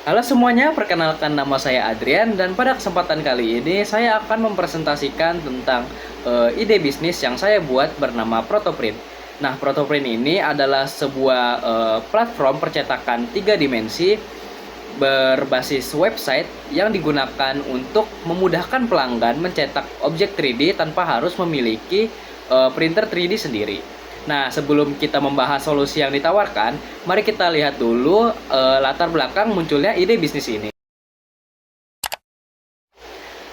Halo semuanya, perkenalkan nama saya Adrian dan pada kesempatan kali ini saya akan mempresentasikan tentang ide bisnis yang saya buat bernama Protoprint. Nah, Protoprint ini adalah sebuah platform percetakan 3 dimensi berbasis website yang digunakan untuk memudahkan pelanggan mencetak objek 3D tanpa harus memiliki printer 3D sendiri. Nah, sebelum kita membahas solusi yang ditawarkan, mari kita lihat dulu latar belakang munculnya ide bisnis ini.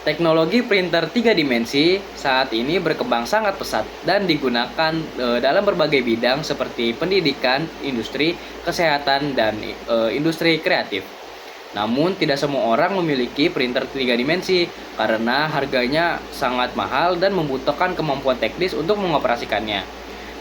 Teknologi printer 3 dimensi saat ini berkembang sangat pesat dan digunakan dalam berbagai bidang seperti pendidikan, industri, kesehatan, dan industri kreatif. Namun, tidak semua orang memiliki printer 3 dimensi karena harganya sangat mahal dan membutuhkan kemampuan teknis untuk mengoperasikannya.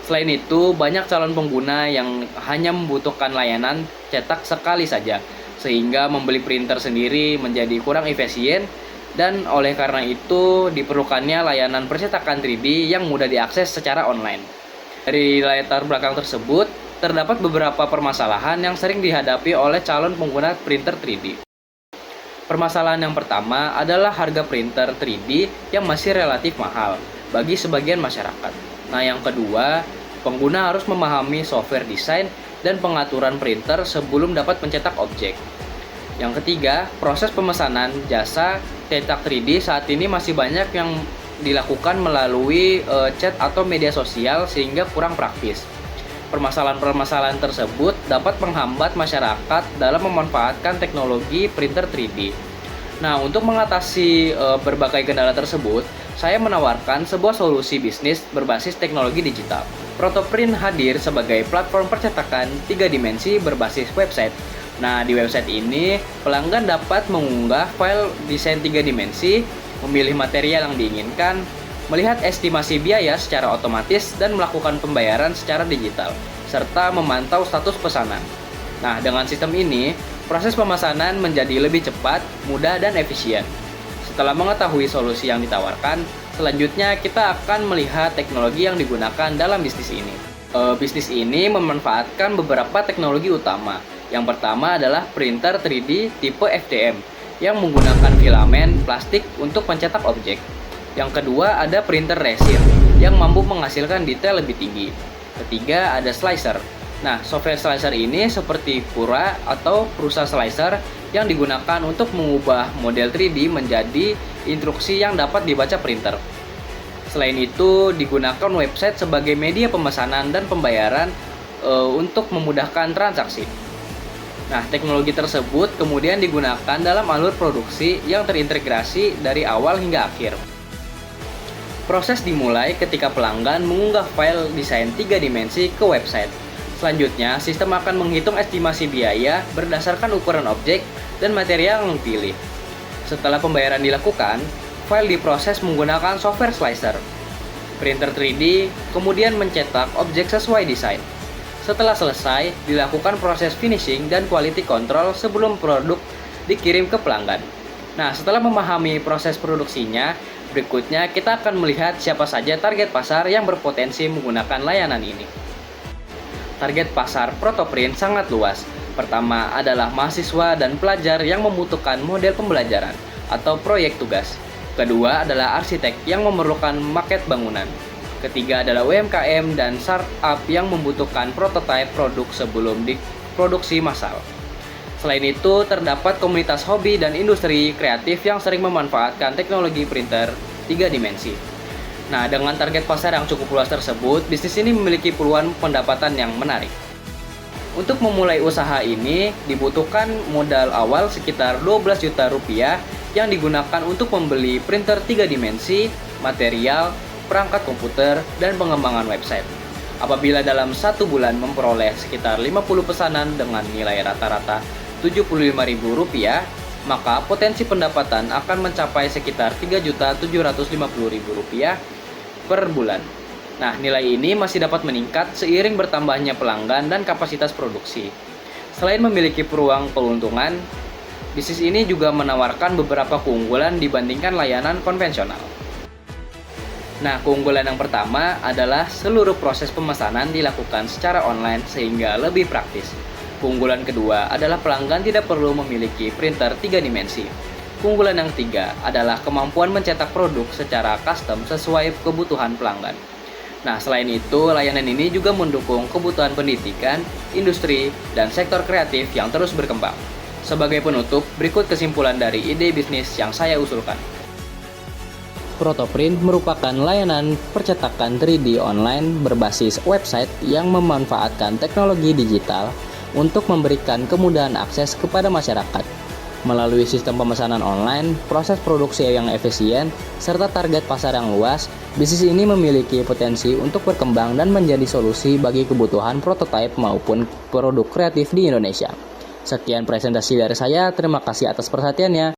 Selain itu, banyak calon pengguna yang hanya membutuhkan layanan cetak sekali saja, sehingga membeli printer sendiri menjadi kurang efisien dan oleh karena itu diperlukannya layanan percetakan 3D yang mudah diakses secara online. Dari latar belakang tersebut, terdapat beberapa permasalahan yang sering dihadapi oleh calon pengguna printer 3D. Permasalahan yang pertama adalah harga printer 3D yang masih relatif mahal bagi sebagian masyarakat. Nah, yang kedua, pengguna harus memahami software desain dan pengaturan printer sebelum dapat mencetak objek. Yang ketiga, proses pemesanan jasa cetak 3D saat ini masih banyak yang dilakukan melalui chat atau media sosial sehingga kurang praktis. Permasalahan-permasalahan tersebut dapat menghambat masyarakat dalam memanfaatkan teknologi printer 3D. Nah, untuk mengatasi berbagai kendala tersebut, saya menawarkan sebuah solusi bisnis berbasis teknologi digital. Protoprint hadir sebagai platform percetakan 3 dimensi berbasis website. Nah, di website ini, pelanggan dapat mengunggah file desain 3 dimensi, memilih material yang diinginkan, melihat estimasi biaya secara otomatis, dan melakukan pembayaran secara digital, serta memantau status pesanan. Nah, dengan sistem ini, proses pemesanan menjadi lebih cepat, mudah, dan efisien. Setelah mengetahui solusi yang ditawarkan, selanjutnya kita akan melihat teknologi yang digunakan dalam bisnis ini. Bisnis ini memanfaatkan beberapa teknologi utama. Yang pertama adalah printer 3D tipe FDM yang menggunakan filamen plastik untuk mencetak objek. Yang kedua ada printer resin yang mampu menghasilkan detail lebih tinggi. Ketiga ada slicer. Nah, software slicer ini seperti Cura atau Prusa Slicer yang digunakan untuk mengubah model 3D menjadi instruksi yang dapat dibaca printer. Selain itu, digunakan website sebagai media pemesanan dan pembayaran untuk memudahkan transaksi. Nah, teknologi tersebut kemudian digunakan dalam alur produksi yang terintegrasi dari awal hingga akhir. Proses dimulai ketika pelanggan mengunggah file desain 3 dimensi ke website. Selanjutnya, sistem akan menghitung estimasi biaya berdasarkan ukuran objek dan material yang dipilih. Setelah pembayaran dilakukan, file diproses menggunakan software slicer. Printer 3D kemudian mencetak objek sesuai desain. Setelah selesai, dilakukan proses finishing dan quality control sebelum produk dikirim ke pelanggan. Nah, setelah memahami proses produksinya, berikutnya kita akan melihat siapa saja target pasar yang berpotensi menggunakan layanan ini. Target pasar Protoprint sangat luas. Pertama adalah mahasiswa dan pelajar yang membutuhkan model pembelajaran atau proyek tugas. Kedua adalah arsitek yang memerlukan maket bangunan. Ketiga adalah UMKM dan startup yang membutuhkan prototipe produk sebelum diproduksi massal. Selain itu, terdapat komunitas hobi dan industri kreatif yang sering memanfaatkan teknologi printer 3 dimensi. Nah, dengan target pasar yang cukup luas tersebut, bisnis ini memiliki peluang pendapatan yang menarik. Untuk memulai usaha ini, dibutuhkan modal awal sekitar 12 juta rupiah yang digunakan untuk membeli printer 3 dimensi, material, perangkat komputer, dan pengembangan website. Apabila dalam 1 bulan memperoleh sekitar 50 pesanan dengan nilai rata-rata Rp75.000, maka potensi pendapatan akan mencapai sekitar Rp3.750.000 per bulan. Nah, nilai ini masih dapat meningkat seiring bertambahnya pelanggan dan kapasitas produksi. Selain memiliki peluang keuntungan, bisnis ini juga menawarkan beberapa keunggulan dibandingkan layanan konvensional. Nah, keunggulan yang pertama adalah seluruh proses pemesanan dilakukan secara online sehingga lebih praktis. Keunggulan kedua adalah pelanggan tidak perlu memiliki printer 3 dimensi. Keunggulan yang ketiga adalah kemampuan mencetak produk secara custom sesuai kebutuhan pelanggan. Nah, selain itu, layanan ini juga mendukung kebutuhan pendidikan, industri, dan sektor kreatif yang terus berkembang. Sebagai penutup, berikut kesimpulan dari ide bisnis yang saya usulkan. Protoprint merupakan layanan percetakan 3D online berbasis website yang memanfaatkan teknologi digital untuk memberikan kemudahan akses kepada masyarakat. Melalui sistem pemesanan online, proses produksi yang efisien, serta target pasar yang luas, bisnis ini memiliki potensi untuk berkembang dan menjadi solusi bagi kebutuhan prototipe maupun produk kreatif di Indonesia. Sekian presentasi dari saya, terima kasih atas perhatiannya.